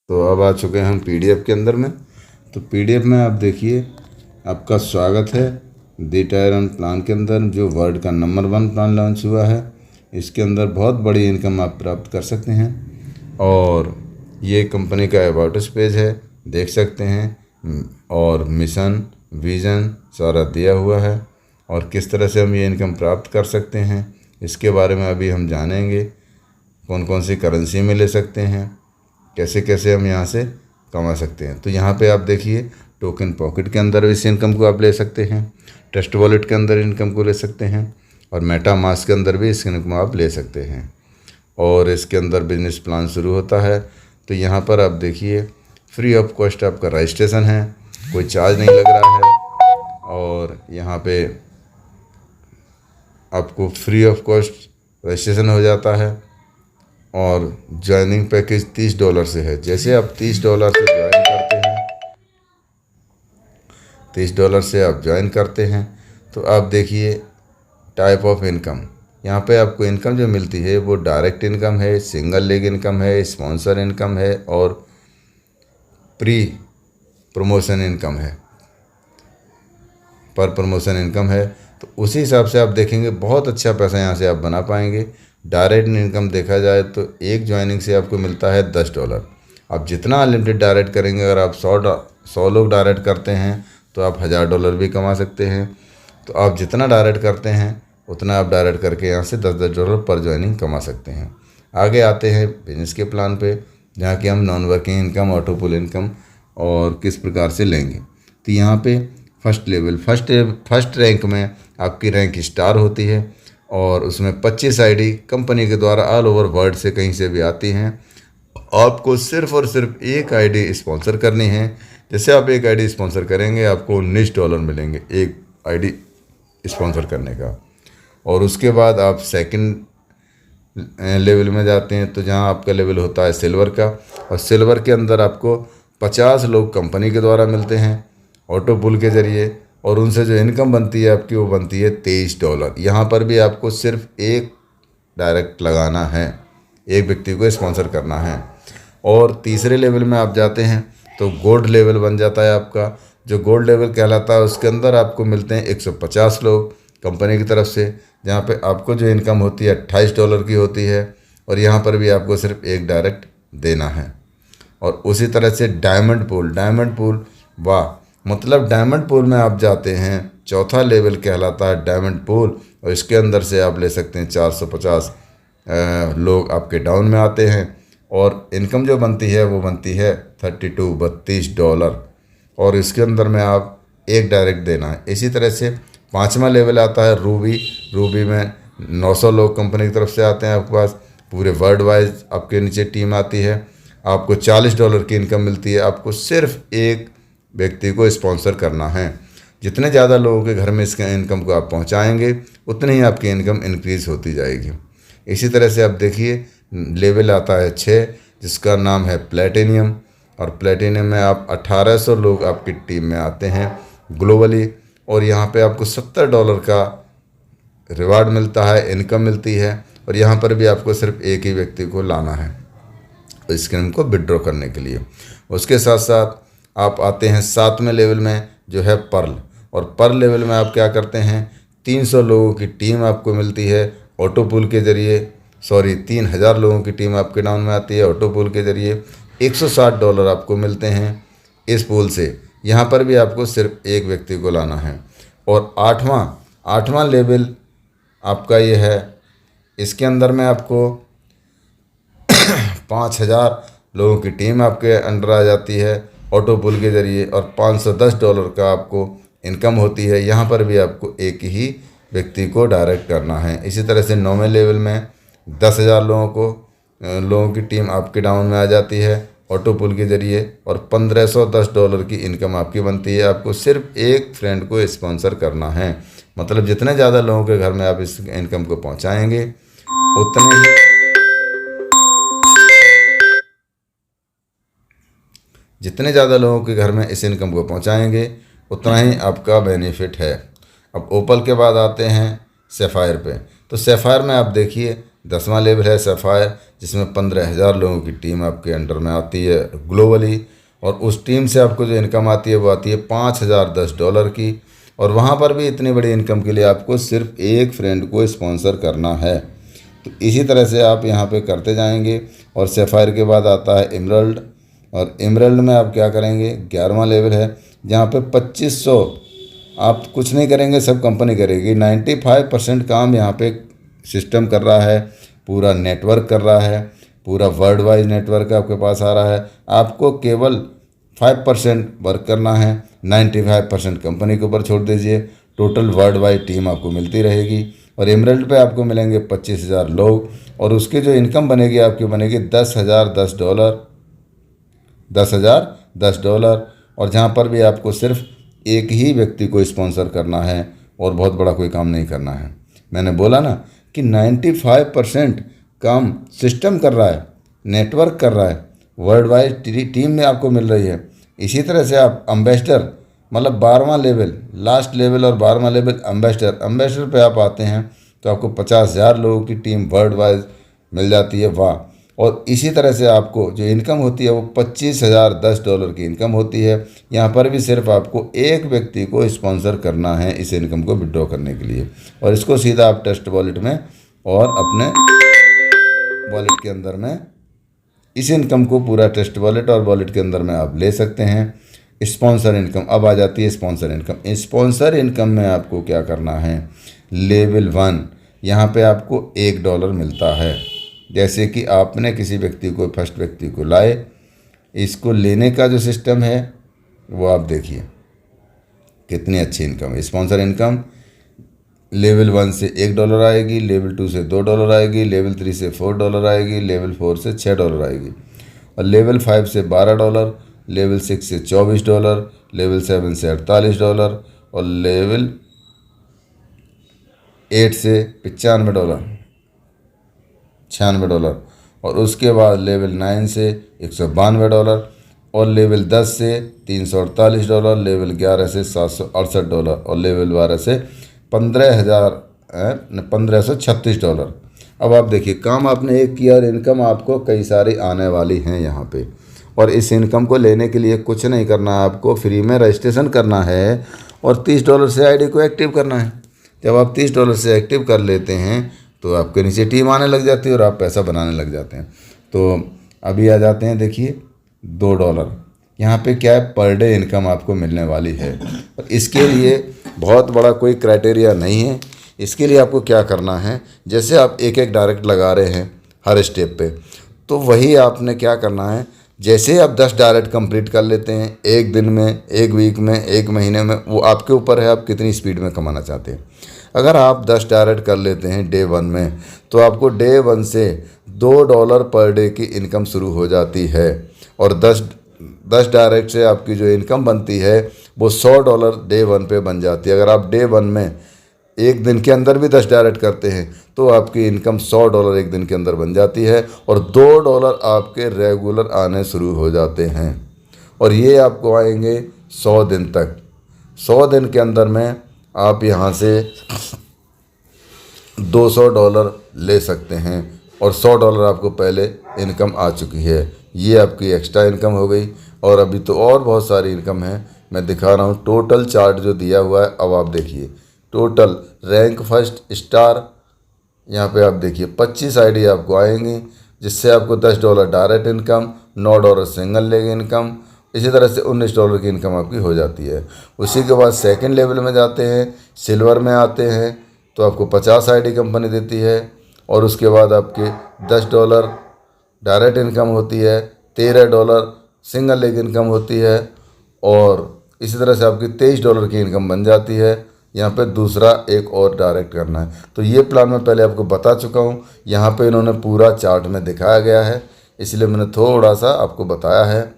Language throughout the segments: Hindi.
तो अब आ चुके हैं हम पीडीएफ के अंदर में। तो पीडीएफ में आप देखिए, आपका स्वागत है दी टायर ऑन प्लान के अंदर, जो वर्ल्ड का नंबर 1 प्लान लॉन्च हुआ है। इसके अंदर बहुत बड़ी इनकम आप प्राप्त कर सकते हैं और ये कंपनी का अबाउट अस पेज है, देख सकते हैं। और मिशन विज़न सारा दिया हुआ है और किस तरह से हम ये इनकम प्राप्त कर सकते हैं इसके बारे में अभी हम जानेंगे। कौन कौन सी करेंसी में ले सकते हैं, कैसे कैसे हम यहाँ से कमा सकते हैं। तो यहाँ पे आप देखिए, टोकन पॉकेट के अंदर इस इनकम को आप ले सकते हैं, ट्रस्ट वॉलेट के अंदर इनकम को ले सकते हैं और मेटा मास्क के अंदर भी इस इनकम आप ले सकते हैं। और इसके अंदर बिजनेस प्लान शुरू होता है। तो यहाँ पर आप देखिए, फ्री ऑफ कॉस्ट आपका रजिस्ट्रेशन है, कोई चार्ज नहीं लग रहा है और यहाँ पे आपको फ्री ऑफ कॉस्ट रजिस्ट्रेशन हो जाता है। और ज्वाइनिंग पैकेज $30 से है। जैसे आप $30 से ज्वाइन करते हैं, $30 से आप ज्वाइन करते हैं तो आप देखिए टाइप ऑफ इनकम। यहाँ पे आपको इनकम जो मिलती है वो डायरेक्ट इनकम है, सिंगल लेग इनकम है, स्पॉन्सर इनकम है और प्री प्रमोशन इनकम है, पर प्रमोशन इनकम है। तो उसी हिसाब से आप देखेंगे बहुत अच्छा पैसा यहाँ से आप बना पाएंगे। डायरेक्ट इनकम देखा जाए तो एक ज्वाइनिंग से आपको मिलता है $10। आप जितना अनलिमिटेड डायरेक्ट करेंगे, अगर आप 100 लोग डायरेक्ट करते हैं तो आप $1000 भी कमा सकते हैं। तो आप जितना डायरेक्ट करते हैं उतना आप डायरेक्ट करके यहाँ से $10 पर ज्वाइनिंग कमा सकते हैं। आगे आते हैं बिजनेस के प्लान पे, जहाँ कि हम नॉन वर्किंग इनकम, ऑटो पुल इनकम और किस प्रकार से लेंगे। तो यहाँ पे फर्स्ट लेवल, फर्स्ट रैंक में आपकी रैंक स्टार होती है और उसमें 25 आईडी कंपनी के द्वारा ऑल ओवर वर्ल्ड से कहीं से भी आती हैं। आपको सिर्फ और सिर्फ एक आईडी स्पॉन्सर करनी है। जैसे आप एक आईडी स्पॉन्सर करेंगे आपको $19 मिलेंगे एक आईडी स्पॉन्सर करने का। और उसके बाद आप सेकंड लेवल में जाते हैं, तो जहां आपका लेवल होता है सिल्वर का, और सिल्वर के अंदर आपको 50 लोग कंपनी के द्वारा मिलते हैं ऑटो पुल के ज़रिए, और उनसे जो इनकम बनती है आपकी वो बनती है $23। यहाँ पर भी आपको सिर्फ एक डायरेक्ट लगाना है, एक व्यक्ति को स्पॉन्सर करना है। और तीसरे लेवल में आप जाते हैं तो गोल्ड लेवल बन जाता है आपका। जो गोल्ड लेवल कहलाता है उसके अंदर आपको मिलते हैं 150 लोग कंपनी की तरफ से, जहाँ पे आपको जो इनकम होती है $28 की होती है और यहाँ पर भी आपको सिर्फ एक डायरेक्ट देना है। और उसी तरह से डायमंड पूल, वाह, मतलब डायमंड पूल में आप जाते हैं, चौथा लेवल कहलाता है डायमंड पूल, और इसके अंदर से आप ले सकते हैं 450 लोग आपके डाउन में आते हैं और इनकम जो बनती है वो बनती है $32 और इसके अंदर में आप एक डायरेक्ट देना है। इसी तरह से पाँचवा लेवल आता है रूबी में 900 लोग कंपनी की तरफ से आते हैं आपके पास, पूरे वर्ल्ड वाइज आपके नीचे टीम आती है। आपको $40 की इनकम मिलती है। आपको सिर्फ एक व्यक्ति को स्पॉन्सर करना है। जितने ज़्यादा लोगों के घर में इसके इनकम को आप पहुंचाएंगे उतनी ही आपकी इनकम इंक्रीज़ होती जाएगी। इसी तरह से आप देखिए, लेवल आता है 6, जिसका नाम है प्लेटिनियम, और प्लेटिनियम में आप 1800 लोग आपकी टीम में आते हैं ग्लोबली, और यहाँ पे आपको $70 का रिवार्ड मिलता है, इनकम मिलती है। और यहाँ पर भी आपको सिर्फ एक ही व्यक्ति को लाना है इस स्कीम को विड्रॉ करने के लिए। उसके साथ साथ आप आते हैं 7वें लेवल में, जो है पर्ल, और पर्ल लेवल में आप क्या करते हैं, 300 लोगों की टीम आपको मिलती है ऑटो पुल के ज़रिए, 3000 लोगों की टीम आपके डाउन में आती है ऑटो पुल के ज़रिए। $160 आपको मिलते हैं इस पुल से। यहाँ पर भी आपको सिर्फ एक व्यक्ति को लाना है। और आठवां लेवल आपका ये है, इसके अंदर में आपको 5000 लोगों की टीम आपके अंडर आ जाती है ऑटो पुल के ज़रिए, और $510 का आपको इनकम होती है। यहाँ पर भी आपको एक ही व्यक्ति को डायरेक्ट करना है। इसी तरह से 9वें लेवल में 10,000 लोगों की टीम आपके डाउन में आ जाती है ऑटो पुल के ज़रिए, और $1510 की इनकम आपकी बनती है। आपको सिर्फ एक फ्रेंड को स्पॉन्सर करना है। मतलब जितने ज़्यादा लोगों के घर में आप इस इनकम को पहुँचाएँगे उतने ही जितने ज़्यादा लोगों के घर में इस इनकम को पहुंचाएंगे उतना ही आपका बेनिफिट है। अब ओपल के बाद आते हैं सैफायर पे। तो सैफायर में आप देखिए, 10वां लेवल है सफ़ायर, जिसमें 15,000 लोगों की टीम आपके अंडर में आती है ग्लोबली, और उस टीम से आपको जो इनकम आती है वो आती है $5,010 की। और वहाँ पर भी इतनी बड़ी इनकम के लिए आपको सिर्फ एक फ्रेंड को स्पॉन्सर करना है। तो इसी तरह से आप यहाँ पे करते जाएंगे। और सफ़ायर के बाद आता है एमरल्ड, और एमरल्ड में आप क्या करेंगे, 11वां लेवल है, जहाँ पे 2500 आप कुछ नहीं करेंगे, सब कंपनी करेगी। 95% काम यहाँ पे सिस्टम कर रहा है, पूरा नेटवर्क कर रहा है, पूरा वर्ल्ड वाइड नेटवर्क आपके पास आ रहा है। आपको केवल 5% वर्क करना है, 95% कंपनी के ऊपर छोड़ दीजिए। टोटल वर्ल्ड वाइड टीम आपको मिलती रहेगी। और एमरल्ड पे आपको मिलेंगे 25,000 लोग, और उसकी जो इनकम बनेगी आपकी बनेगी $10,010, $10,010। और जहाँ पर भी आपको सिर्फ एक ही व्यक्ति को स्पॉन्सर करना है और बहुत बड़ा कोई काम नहीं करना है। मैंने बोला ना कि 95% काम सिस्टम कर रहा है, नेटवर्क कर रहा है, वर्ल्ड वाइड टीम में आपको मिल रही है। इसी तरह से आप एम्बेसडर, मतलब 12वां लेवल, लास्ट लेवल और 12वां लेवल एम्बेसडर पे आप आते हैं तो आपको 50,000 लोगों की टीम वर्ल्ड वाइड मिल जाती है। वाह। और इसी तरह से आपको जो इनकम होती है वो $25,010 की इनकम होती है। यहाँ पर भी सिर्फ आपको एक व्यक्ति को स्पॉन्सर करना है इस इनकम को विड्रॉ करने के लिए, और इसको सीधा आप टेस्ट वॉलेट में और अपने वॉलेट के अंदर में इस इनकम को पूरा टेस्ट वॉलेट और वॉलेट के अंदर में आप ले सकते हैं। स्पॉन्सर इनकम अब आ जाती है। स्पॉन्सर इनकम, स्पॉन्सर इनकम में आपको क्या करना है, लेवल 1 यहाँ पे आपको $1 मिलता है। जैसे कि आपने किसी व्यक्ति को, फर्स्ट व्यक्ति को लाए, इसको लेने का जो सिस्टम है वो आप देखिए कितनी अच्छी इनकम है। स्पॉन्सर इनकम लेवल 1 से $1 आएगी, लेवल 2 से $2 आएगी, लेवल 3 से $4 आएगी, लेवल 4 से $6 आएगी, और लेवल 5 से $12, लेवल 6 से $24, लेवल 7 से $48, और लेवल 8 से $95, $96, और उसके बाद लेवल 9 से $192, और लेवल 10 से $348, लेवल 11 से $768, और लेवल 12 से $15,36। अब आप देखिए, काम आपने एक किया और इनकम आपको कई सारी आने वाली हैं यहाँ पे। और इस इनकम को लेने के लिए कुछ नहीं करना है, आपको फ्री में रजिस्ट्रेशन करना है और $30 से आईडी को एक्टिव करना है। जब आप $30 से एक्टिव कर लेते हैं तो आपके नीचे टीम आने लग जाती है और आप पैसा बनाने लग जाते हैं। तो अभी आ जाते हैं, देखिए $2 यहाँ पे क्या है, पर डे इनकम आपको मिलने वाली है। और इसके लिए बहुत बड़ा कोई क्राइटेरिया नहीं है। इसके लिए आपको क्या करना है, जैसे आप एक एक डायरेक्ट लगा रहे हैं हर स्टेप पे, तो वही आपने क्या करना है, जैसे आप 10 डायरेक्ट कंप्लीट कर लेते हैं एक दिन में, एक वीक में, एक महीने में, वो आपके ऊपर है आप कितनी स्पीड में कमाना चाहते हैं। अगर आप 10 डायरेक्ट कर लेते हैं डे 1 में, तो आपको डे 1 से $2 पर डे की इनकम शुरू हो जाती है। और 10 डायरेक्ट से आपकी जो इनकम बनती है वो $100 डे 1 पे बन जाती है। अगर आप डे 1 में एक दिन के अंदर भी 10 डायरेक्ट करते हैं तो आपकी इनकम $100 एक दिन के अंदर बन जाती है, और $2 आपके रेगुलर आने शुरू हो जाते हैं। और ये आपको आएंगे 100 दिन तक। 100 दिन के अंदर में आप यहाँ से $200 ले सकते हैं, और $100 आपको पहले इनकम आ चुकी है। ये आपकी एक्स्ट्रा इनकम हो गई। और अभी तो और बहुत सारी इनकम है, मैं दिखा रहा हूँ। टोटल चार्ट जो दिया हुआ है, अब आप देखिए, टोटल रैंक फर्स्ट स्टार, यहाँ पे आप देखिए 25 आईडी आपको आएंगी, जिससे आपको $10 direct income, $9 single leg income, इसी तरह से $19 की इनकम आपकी हो जाती है। उसी के बाद सेकंड लेवल में जाते हैं, सिल्वर में आते हैं, तो आपको 50 आईडी कंपनी देती है, और उसके बाद आपके $10 डायरेक्ट इनकम होती है, $13 सिंगल लेग इनकम होती है, और इसी तरह से आपकी $23 की इनकम बन जाती है। यहाँ पे दूसरा एक और डायरेक्ट करना है। तो ये प्लान मैं पहले आपको बता चुका हूँ, यहाँ पे इन्होंने पूरा चार्ट में दिखाया गया है, इसलिए मैंने थोड़ा सा आपको बताया है।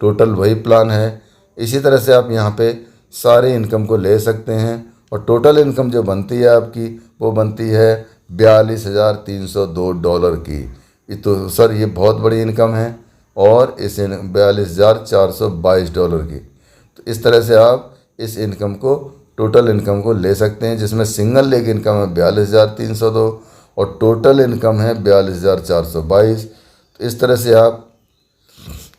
टोटल वही प्लान है। इसी तरह से आप यहाँ पे सारी इनकम को ले सकते हैं, और टोटल इनकम जो बनती है आपकी, वो बनती है $42,302 की। तो सर ये बहुत बड़ी इनकम है, और इस $42,422 की। तो इस तरह से आप इस इनकम को, टोटल इनकम को ले सकते हैं, जिसमें सिंगल लेग इनकम है $42,302, और टोटल इनकम है 42,422। तो इस तरह से आप,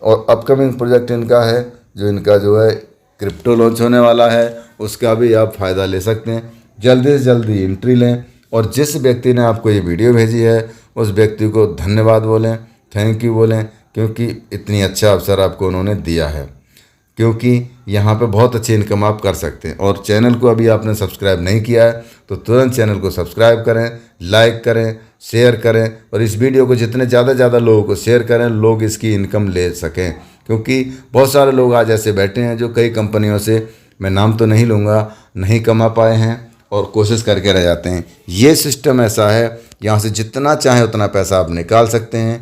और अपकमिंग प्रोजेक्ट इनका है जो इनका जो है क्रिप्टो लॉन्च होने वाला है, उसका भी आप फ़ायदा ले सकते हैं। जल्दी से जल्दी एंट्री लें, और जिस व्यक्ति ने आपको ये वीडियो भेजी है उस व्यक्ति को धन्यवाद बोलें, थैंक यू बोलें, क्योंकि इतनी अच्छा अवसर आपको उन्होंने दिया है। क्योंकि यहाँ पे बहुत अच्छी इनकम आप कर सकते हैं। और चैनल को अभी आपने सब्सक्राइब नहीं किया है तो तुरंत चैनल को सब्सक्राइब करें, लाइक करें, शेयर करें, और इस वीडियो को जितने ज़्यादा लोगों को शेयर करें, लोग इसकी इनकम ले सकें। क्योंकि बहुत सारे लोग आज ऐसे बैठे हैं जो कई कंपनियों से, मैं नाम तो नहीं लूँगा, नहीं कमा पाए हैं और कोशिश करके रह जाते हैं। ये सिस्टम ऐसा है, यहाँ से जितना चाहें उतना पैसा आप निकाल सकते हैं।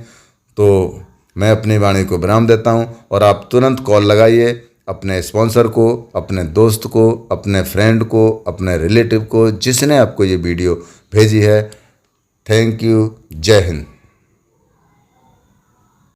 तो मैं अपनी वाणी को विराम देता हूँ, और आप तुरंत कॉल लगाइए अपने स्पॉन्सर को, अपने दोस्त को, अपने फ्रेंड को, अपने रिलेटिव को, जिसने आपको ये वीडियो भेजी है। Thank you. जय हिंद।